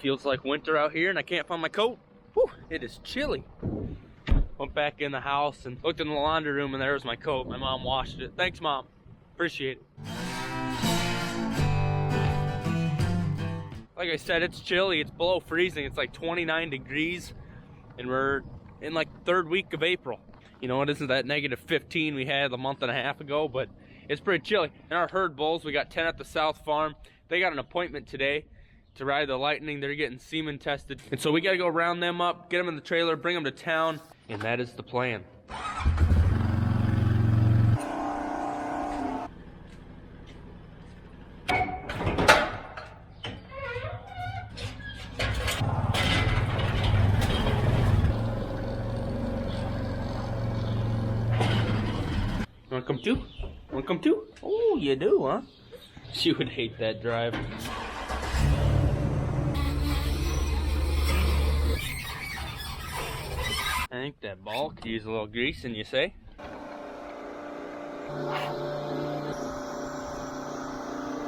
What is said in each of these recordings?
Feels like winter out here and I can't find my coat. Whew, it is chilly. Went back in the house and looked in the laundry room and there was my coat. My mom washed it. Thanks, Mom. Appreciate it. Like I said, it's chilly. It's below freezing. It's like 29 degrees and we're in like the 3rd week of April. You know, it isn't that -15 we had a month and a half ago, but it's pretty chilly. And our herd bulls, we got 10 at the South Farm. They got an appointment today to ride the Lightning. They're getting semen tested. And so we got to go round them up, get them in the trailer, bring them to town. And that is the plan. Wanna come too? Wanna come too? Oh, you do, huh? She would hate that drive. I think that ball could use a little greasing, you say?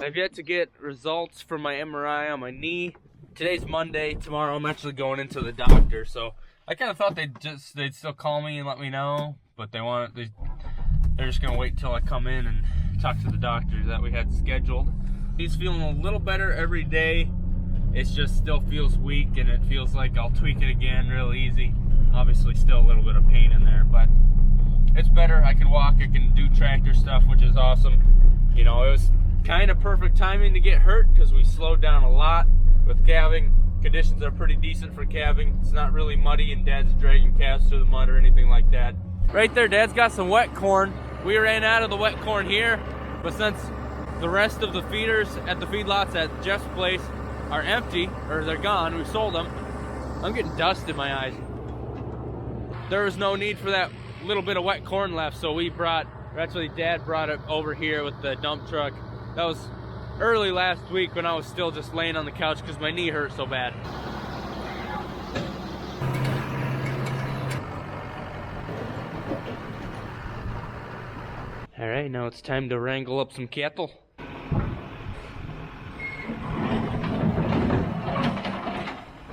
I've yet to get results from my MRI on my knee. Today's Monday. Tomorrow I'm actually going into the doctor, so I kind of thought they'd still call me and let me know, but they're just gonna wait until I come in and talk to the doctor that we had scheduled. He's feeling a little better every day. It just still feels weak and it feels like I'll tweak it again real easy. Obviously still a little bit of pain in there, but it's better. I can walk, I can do tractor stuff, which is awesome. You know, it was kind of perfect timing to get hurt because we slowed down a lot with calving. Conditions are pretty decent for calving. It's not really muddy and Dad's dragging calves through the mud or anything like that. Right there, Dad's got some wet corn. We ran out of the wet corn here, but since the rest of the feeders at the feedlots at Jeff's place are empty, or they're gone, we sold them, I'm getting dust in my eyes. There was no need for that little bit of wet corn left, so actually Dad brought it over here with the dump truck. That was early last week when I was still just laying on the couch because my knee hurt so bad. All right, now it's time to wrangle up some cattle.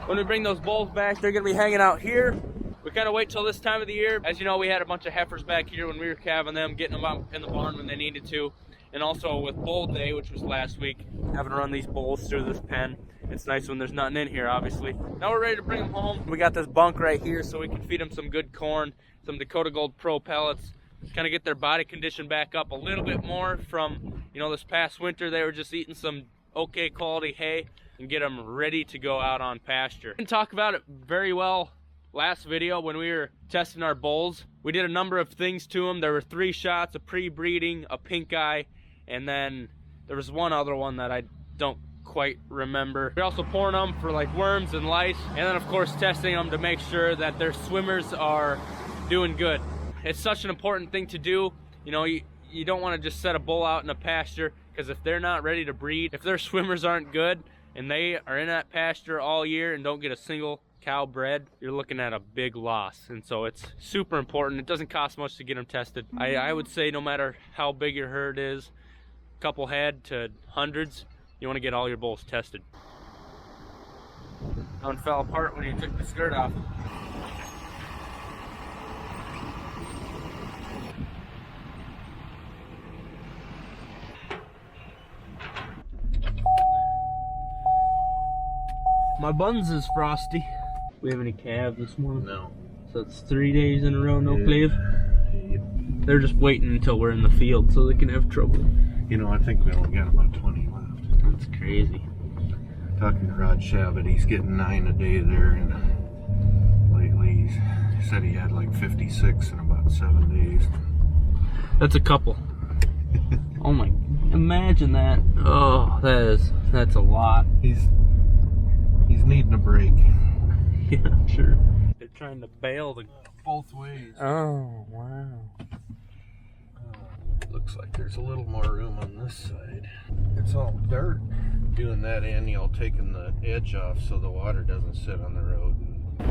When we bring those bulls back, they're gonna be hanging out here. We kind of wait till this time of the year. As you know, we had a bunch of heifers back here when we were calving them, getting them out in the barn when they needed to. And also with bull day, which was last week, having to run these bulls through this pen. It's nice when there's nothing in here, obviously. Now we're ready to bring them home. We got this bunk right here so we can feed them some good corn, some Dakota Gold Pro pellets, kind of get their body condition back up a little bit more from, you know, this past winter. They were just eating some okay quality hay and get them ready to go out on pasture. We didn't talk about it very well last video when we were testing our bulls. We did a number of things to them. There were 3 shots, a pre-breeding, a pink eye, and then there was one other one that I don't quite remember. We're also pouring them for like worms and lice, and then of course testing them to make sure that their swimmers are doing good. It's such an important thing to do. You know, you don't want to just set a bull out in a pasture, because if they're not ready to breed, if their swimmers aren't good and they are in that pasture all year and don't get a single cow bred, you're looking at a big loss. And so it's super important. It doesn't cost much to get them tested. I would say no matter how big your herd is, a couple head to hundreds, you want to get all your bulls tested. That one fell apart when you took the skirt off. My buns is frosty. We have any calves this morning? No. So it's 3 days in a row, no clave? Yep. They're just waiting until we're in the field so they can have trouble. You know, I think we only got about 20 left. That's crazy. Talking to Rod Shabbat, he's getting 9 a day there, and lately he said he had like 56 in about 7 days. That's a couple. Oh my, imagine that. Oh, that's a lot. He's needing a break. Yeah, sure. They're trying to bale the both ways. Oh, wow. Looks like there's a little more room on this side. It's all dirt. Doing that, and y'all taking the edge off so the water doesn't sit on the road. You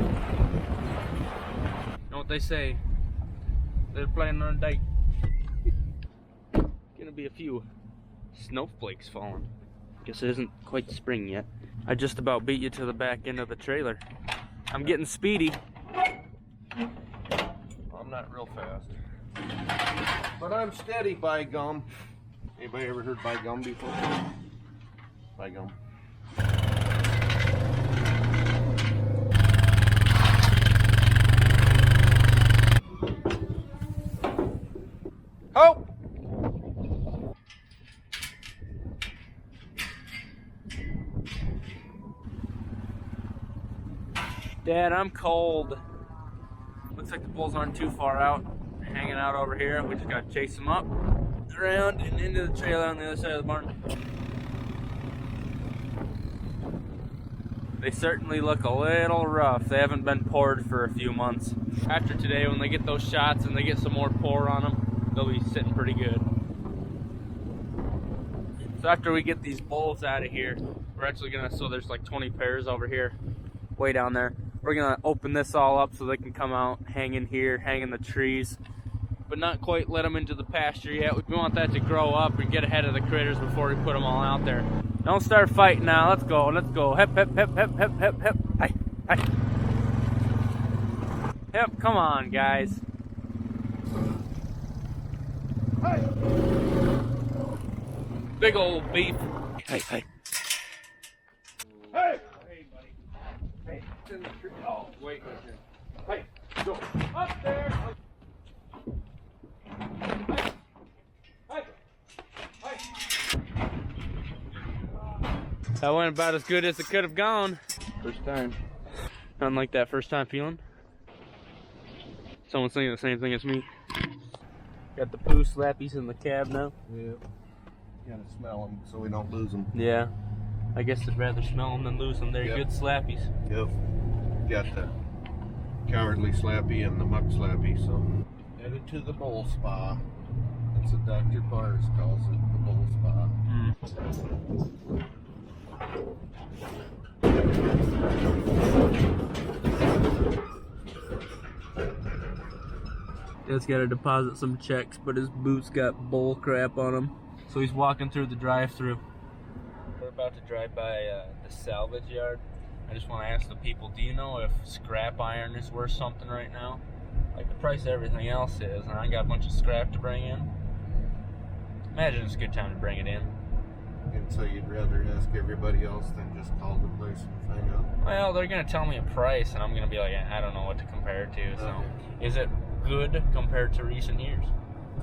know what they say? They're planning on a date. Gonna be a few snowflakes falling. Guess it isn't quite spring yet. I just about beat you to the back end of the trailer. I'm getting speedy. I'm not real fast. But I'm steady, by gum. Anybody ever heard by gum before? By gum. Oh! Dad, I'm cold. Looks like the bulls aren't too far out, hanging out over here. We just gotta chase them up, around, and into the trailer on the other side of the barn. They certainly look a little rough. They haven't been poured for a few months. After today, when they get those shots and they get some more pour on them, they'll be sitting pretty good. So after we get these bulls out of here, we're actually gonna, so there's like 20 pairs over here, way down there. We're gonna open this all up so they can come out, hang in here, hang in the trees, but not quite let them into the pasture yet. We want that to grow up and get ahead of the critters before we put them all out there. Don't start fighting now. Let's go. Let's go. Hep, hep, hep, hep, hep, hep, hep. Hi, hi. Hep, come on, guys. Hey! Big old beef. Hey, hey. Hey! Hey, buddy. Hey, it's in the tree. Oh, wait. Hey, go. Up there. Hey. Hey. That went about as good as it could have gone. First time. Nothing like that first time feeling. Someone's thinking the same thing as me. Got the Poo Slappies in the cab now. Yep. Gotta smell them so we don't lose them. Yeah. I guess I'd rather smell them than lose them. They're good slappies. Yep. Got the cowardly slappy and the muck slappy, so headed to the bull spa. That's what Dr. Bars calls it, the bull spa. Dad's got to deposit some checks, but his boots got bull crap on them. So he's walking through the drive-thru. We're about to drive by the salvage yard. I just want to ask the people, do you know if scrap iron is worth something right now? Like the price of everything else is, and I got a bunch of scrap to bring in. Imagine it's a good time to bring it in. And so you'd rather ask everybody else than just call the place and find out? Well, they're going to tell me a price, and I'm going to be like, I don't know what to compare it to. So, Okay. Is it good compared to recent years?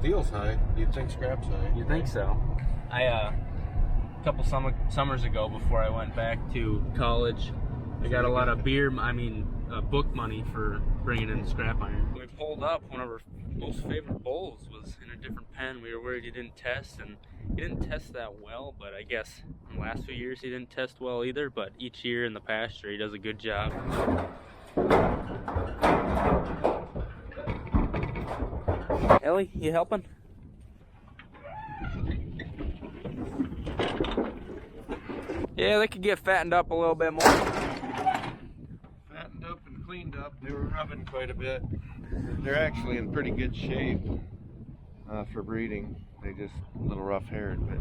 Feels high. You'd think scrap's high. You think so? A couple summers ago, before I went back to college, I got a lot of book money for bringing in scrap iron. When we pulled up, one of our most favorite bulls was in a different pen. We were worried he didn't test, and he didn't test that well, but I guess in the last few years he didn't test well either, but each year in the pasture he does a good job. Ellie, you helping? Yeah, they could get fattened up a little bit more. Fattened up and cleaned up. They were rubbing quite a bit. They're actually in pretty good shape for breeding. They just a little rough-haired, but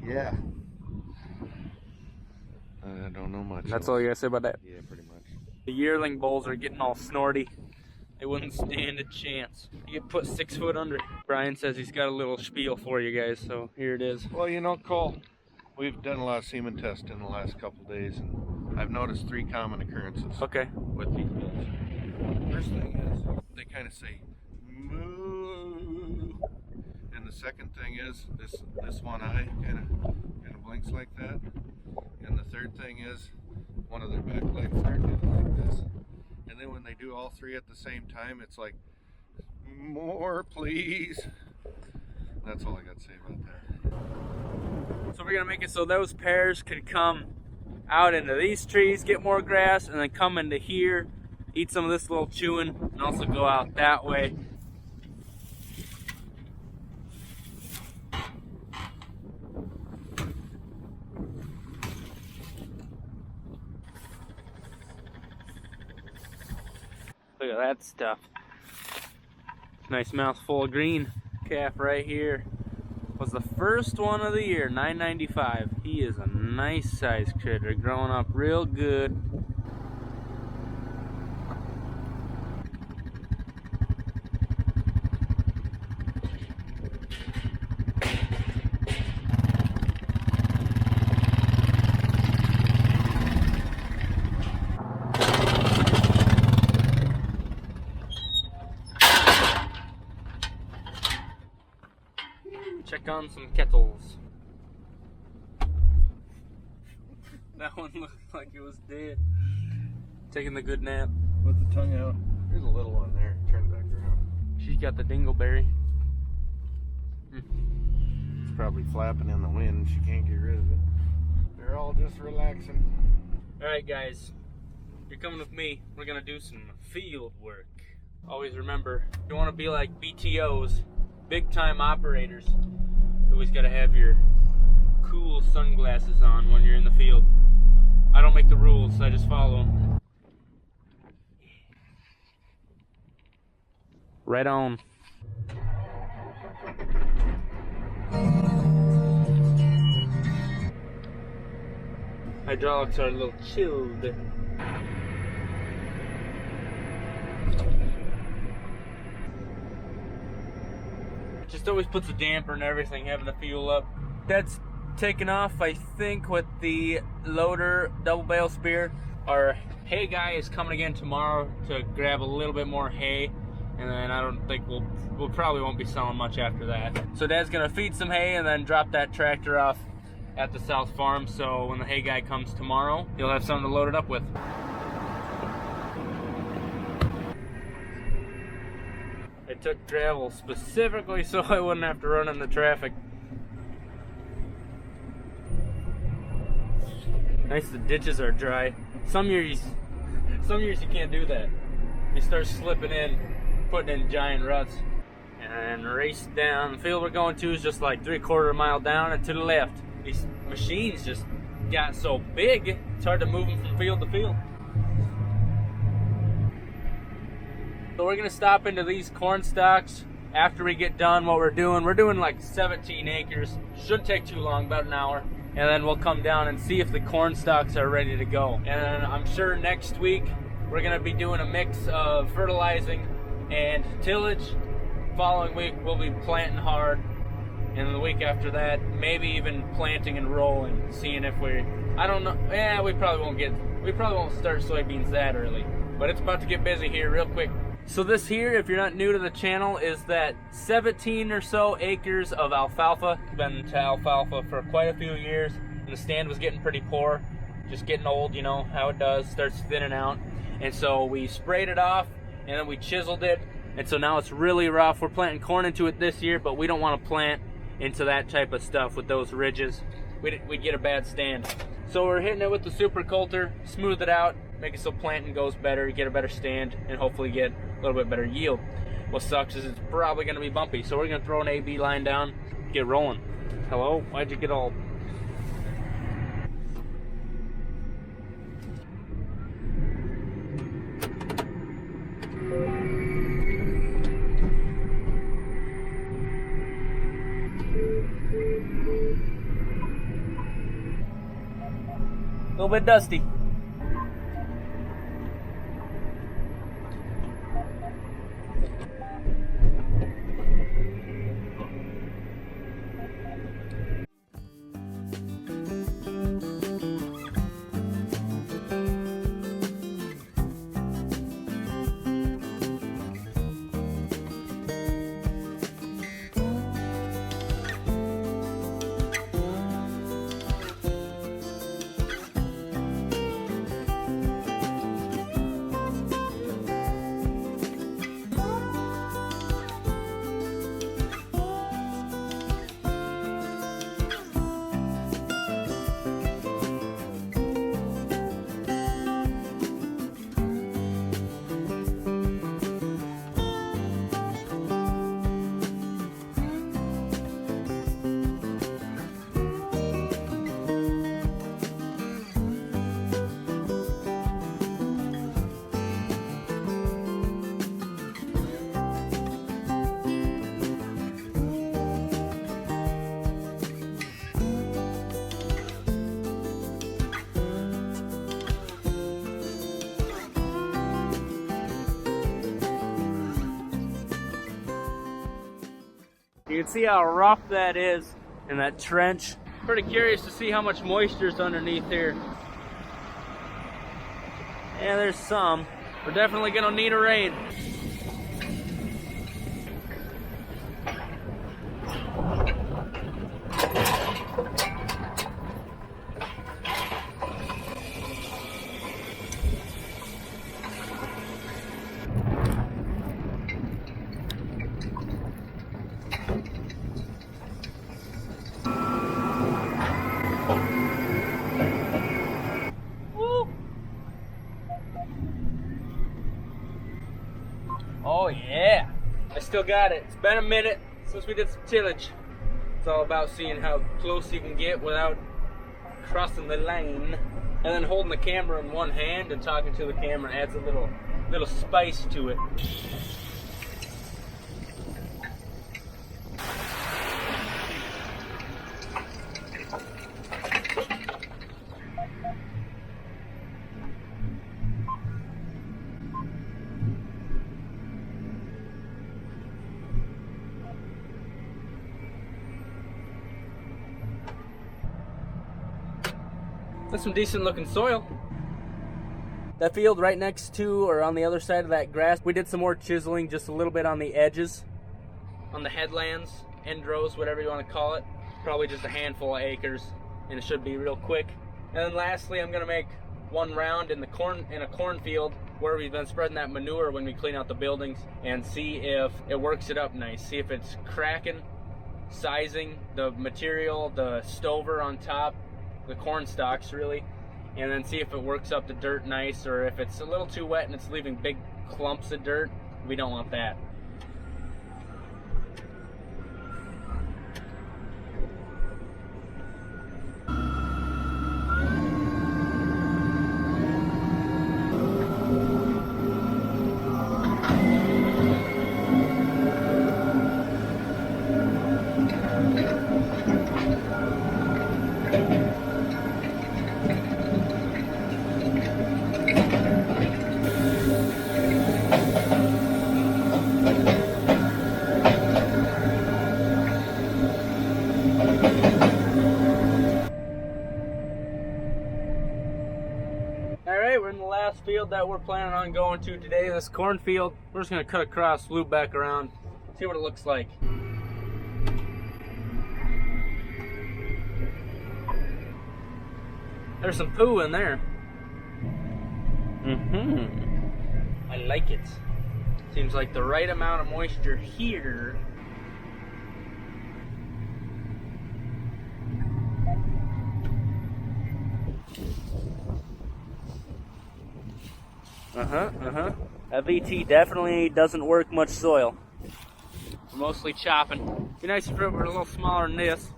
yeah. I don't know much. That's all you gotta say about that? Yeah, pretty much. The yearling bulls are getting all snorty. They wouldn't stand a chance. You get put 6 foot under. Brian says he's got a little spiel for you guys, so here it is. Well, you know, Cole, we've done a lot of semen testing in the last couple days, and I've noticed 3 common occurrences. Okay. With these bulls. First thing is, they kind of say, moo. And the second thing is, this one eye kind of blinks like that. And the third thing is, one of their back legs start doing like this. And then when they do all 3 at the same time, it's like, more please. That's all I got to say about that. So we're gonna make it so those pairs could come out into these trees, get more grass, and then come into here, eat some of this little chewing, and also go out that way. Look at that stuff. Nice mouthful of green. Calf right here. was the first one of the year, $9.95. He is a nice size critter, growing up real good. Check on some Kettles. That one looked like it was dead. Taking the good nap. With the tongue out. There's a little one there. Turn back around. She's got the dingleberry. It's probably flapping in the wind. She can't get rid of it. They're all just relaxing. Alright guys, you're coming with me. We're gonna do some field work. Always remember, you want to be like BTOs, big time operators. You always gotta have your cool sunglasses on when you're in the field. I don't make the rules, I just follow them. Right on. Hydraulics are a little chilled. Just always puts a damper and everything, having the fuel up. That's taken off, I think, with the loader double bale spear. Our hay guy is coming again tomorrow to grab a little bit more hay, and then I don't think we'll probably won't be selling much after that. So Dad's gonna feed some hay and then drop that tractor off at the South Farms, so when the hay guy comes tomorrow, he'll have something to load it up with. I took gravel specifically so I wouldn't have to run into traffic. Nice the ditches are dry. Some years you can't do that. You start slipping in, putting in giant ruts. And race down. The field we're going to is just like 3/4 mile down and to the left. These machines just got so big, it's hard to move them from field to field. So we're gonna stop into these corn stalks after we get done what we're doing like 17 acres. Shouldn't take too long, about an hour. And then we'll come down and see if the corn stalks are ready to go. And I'm sure next week we're gonna be doing a mix of fertilizing and tillage. Following week we'll be planting hard. And the week after that, maybe even planting and rolling, seeing if I don't know, we probably won't start soybeans that early. But it's about to get busy here real quick. So this here, if you're not new to the channel, is that 17 or so acres of alfalfa. Been to alfalfa for quite a few years, and the stand was getting pretty poor. Just getting old, you know how it does, starts thinning out. And so we sprayed it off, and then we chiseled it, and so now it's really rough. We're planting corn into it this year, but we don't want to plant into that type of stuff with those ridges. We'd get a bad stand. So we're hitting it with the super coulter, smooth it out, make it so planting goes better, get a better stand, and hopefully get a little bit better yield. What sucks is it's probably going to be bumpy, so we're going to throw an AB line down, get rolling. Hello? Why'd you get all... A little bit dusty. You can see how rough that is in that trench. Pretty curious to see how much moisture is underneath here. Yeah, there's some. We're definitely gonna need a rain. Oh yeah, I still got it. It's been a minute since we did some tillage. It's all about seeing how close you can get without crossing the line. And then holding the camera in one hand and talking to the camera adds a little spice to it. That's some decent looking soil. That field right next to or on the other side of that grass, we did some more chiseling just a little bit on the edges, on the headlands, end rows, whatever you want to call it. Probably just a handful of acres, and it should be real quick. And then lastly, I'm gonna make one round in a cornfield where we've been spreading that manure when we clean out the buildings, and see if it works it up nice. See if it's cracking, sizing the material, the stover on top, the corn stalks really, and then see if it works up the dirt nice, or if it's a little too wet and it's leaving big clumps of dirt. We don't want that. We're in the last field that we're planning on going to today, this cornfield. We're just gonna cut across, loop back around, see what it looks like. There's some poo in there. I like it. Seems like the right amount of moisture here. That VT definitely doesn't work much soil. We're mostly chopping. Be nice if it were a little smaller than this.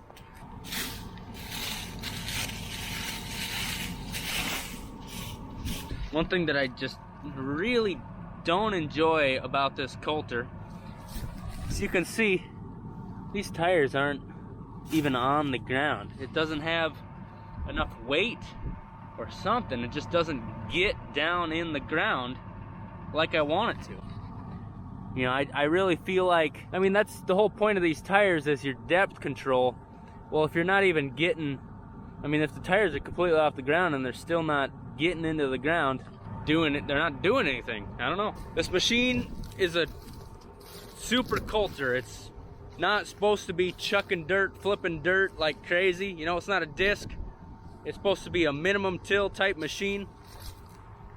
One thing that I just really don't enjoy about this coulter, as you can see, these tires aren't even on the ground. It doesn't have enough weight or something. It just doesn't get down in the ground like I want it to. You know, I really feel like, I mean, that's the whole point of these tires, is your depth control. Well, if you're not even getting, I mean, if the tires are completely off the ground and they're still not getting into the ground, doing it, they're not doing anything. I don't know. This machine is a super coulter. It's not supposed to be chucking dirt, flipping dirt like crazy. You know, it's not a disc. It's supposed to be a minimum till type machine,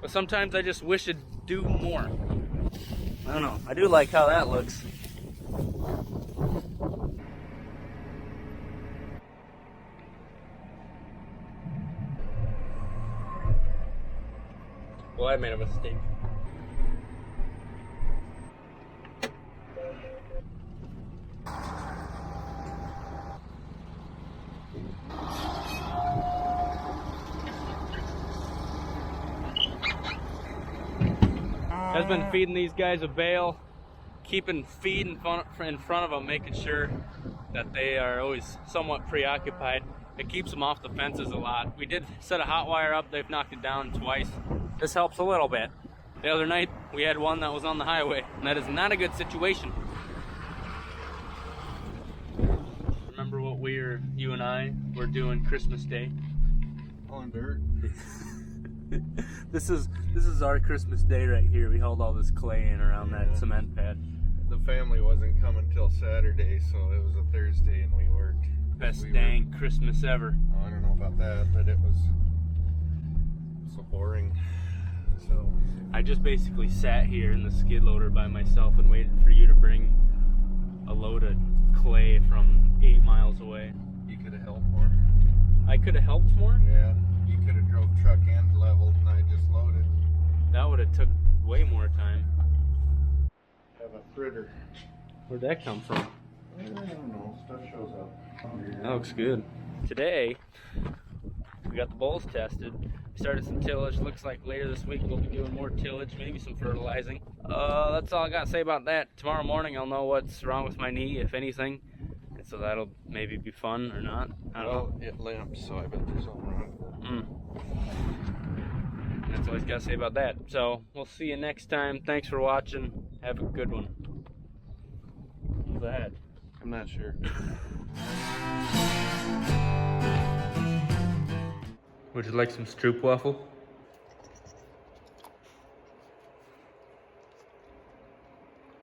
but sometimes I just wish it'd do more. I don't know. I do like how that looks. Well, I made a mistake. I've been feeding these guys a bale, keeping feed in front of them, making sure that they are always somewhat preoccupied. It keeps them off the fences a lot. We did set a hot wire up. They've knocked it down twice. This helps a little bit. The other night we had one that was on the highway, and that is not a good situation. today. We're doing Christmas Day. On dirt. This is our Christmas Day right here. We hauled all this clay in around that cement pad. The family wasn't coming till Saturday, so it was a Thursday and we worked. Best dang Christmas ever. Oh, I don't know about that, but it was so boring. So I just basically sat here in the skid loader by myself and waited for you to bring a load of clay from 8 miles away. you could have helped more. I could have helped more? Yeah, you could have drove truck end leveled and I just loaded. That would have took way more time. Have a fritter. Where'd that come from? I don't know, stuff shows up. That looks good. Today, we got the bulls tested. We started some tillage. Looks like later this week we'll be doing more tillage, maybe some fertilizing. That's all I got to say about that. Tomorrow morning I'll know what's wrong with my knee, if anything. And so that'll maybe be fun or not. I don't know. It limps, so I bet there's something wrong with it. That's all I got to say about that. So we'll see you next time. Thanks for watching. Have a good one. What's that? I'm not sure. Would you like some stroop waffle?